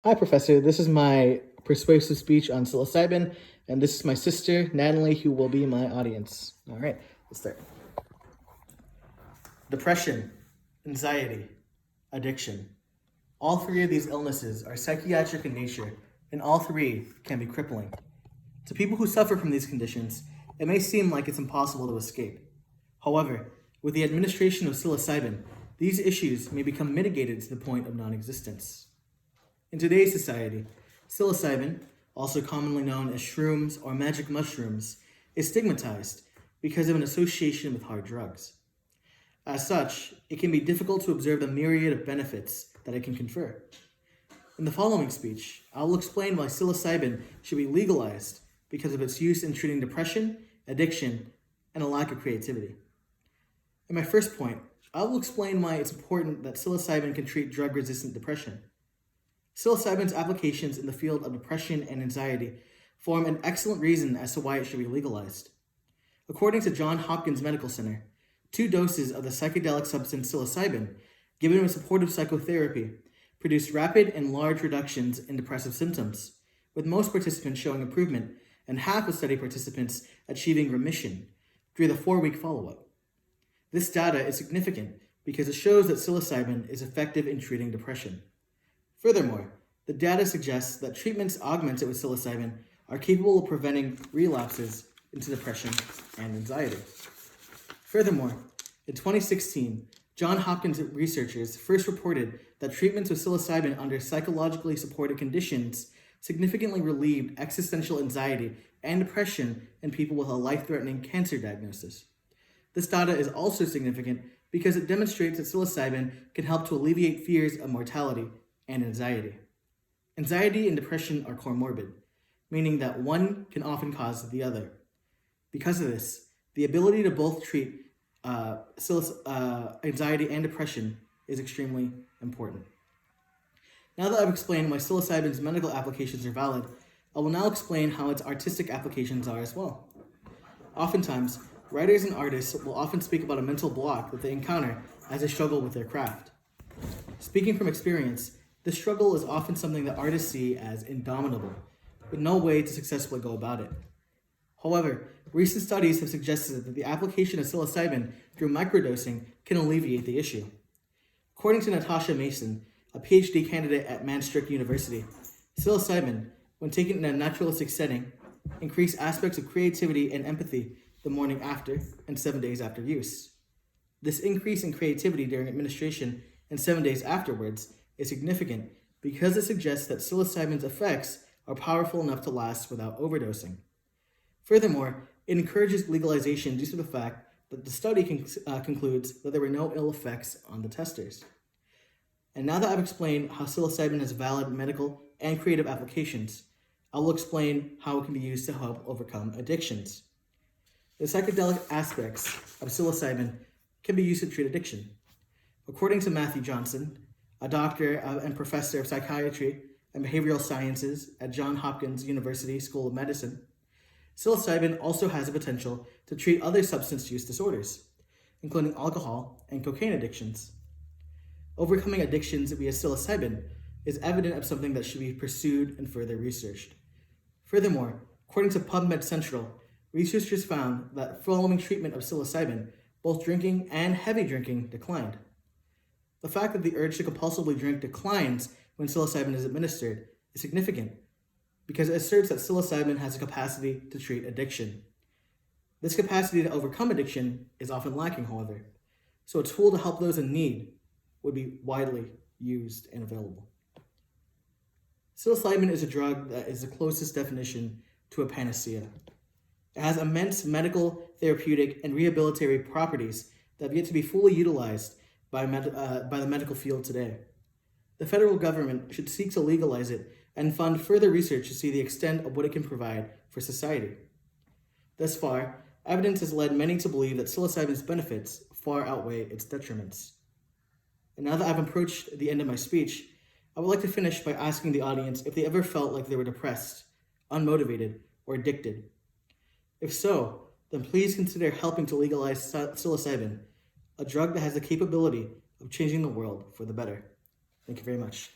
Hi, Professor. This is my persuasive speech on psilocybin, and this is my sister, Natalie, who will be my audience. All right, let's start. Depression, anxiety, addiction. All three of these illnesses are psychiatric in nature, and all three can be crippling. To people who suffer from these conditions, it may seem like it's impossible to escape. However, with the administration of psilocybin, these issues may become mitigated to the point of non-existence. In today's society, psilocybin, also commonly known as shrooms or magic mushrooms, is stigmatized because of an association with hard drugs. As such, it can be difficult to observe the myriad of benefits that it can confer. In the following speech, I will explain why psilocybin should be legalized because of its use in treating depression, addiction, and a lack of creativity. In my first point, I will explain why it's important that psilocybin can treat drug-resistant depression. Psilocybin's applications in the field of depression and anxiety form an excellent reason as to why it should be legalized. According to Johns Hopkins Medical Center, 2 doses of the psychedelic substance psilocybin, given with supportive psychotherapy, produced rapid and large reductions in depressive symptoms, with most participants showing improvement and half of study participants achieving remission through the 4-week follow-up. This data is significant because it shows that psilocybin is effective in treating depression. Furthermore, the data suggests that treatments augmented with psilocybin are capable of preventing relapses into depression and anxiety. Furthermore, in 2016, Johns Hopkins researchers first reported that treatments with psilocybin under psychologically supported conditions significantly relieved existential anxiety and depression in people with a life-threatening cancer diagnosis. This data is also significant because it demonstrates that psilocybin can help to alleviate fears of mortality and anxiety. Anxiety and depression are comorbid, meaning that one can often cause the other. Because of this, the ability to both treat anxiety and depression is extremely important. Now that I've explained why psilocybin's medical applications are valid, I will now explain how its artistic applications are as well. Oftentimes, writers and artists will often speak about a mental block that they encounter as they struggle with their craft. Speaking from experience, this struggle is often something that artists see as indomitable, with no way to successfully go about it. However, recent studies have suggested that the application of psilocybin through microdosing can alleviate the issue. According to Natasha Mason, a PhD candidate at Maastricht University, psilocybin, when taken in a naturalistic setting, increased aspects of creativity and empathy the morning after and 7 days after use. This increase in creativity during administration and 7 days afterwards is significant because it suggests that psilocybin's effects are powerful enough to last without overdosing. Furthermore, it encourages legalization due to the fact that the study concludes that there were no ill effects on the testers. And now that I've explained how psilocybin has valid medical and creative applications, I will explain how it can be used to help overcome addictions. The psychedelic aspects of psilocybin can be used to treat addiction. According to Matthew Johnson, a doctor and professor of psychiatry and behavioral sciences at Johns Hopkins University School of Medicine, psilocybin also has the potential to treat other substance use disorders, including alcohol and cocaine addictions. Overcoming addictions via psilocybin is evident of something that should be pursued and further researched. Furthermore, according to PubMed Central, researchers found that following treatment of psilocybin, both drinking and heavy drinking declined. The fact that the urge to compulsively drink declines when psilocybin is administered is significant because it asserts that psilocybin has a capacity to treat addiction. This capacity to overcome addiction is often lacking, however, so a tool to help those in need would be widely used and available. Psilocybin is a drug that is the closest definition to a panacea. It has immense medical, therapeutic, and rehabilitative properties that have yet to be fully utilized by the medical field today. The federal government should seek to legalize it and fund further research to see the extent of what it can provide for society. Thus far, evidence has led many to believe that psilocybin's benefits far outweigh its detriments. And now that I've approached the end of my speech, I would like to finish by asking the audience if they ever felt like they were depressed, unmotivated, or addicted. If so, then please consider helping to legalize psilocybin, a drug that has the capability of changing the world for the better. Thank you very much.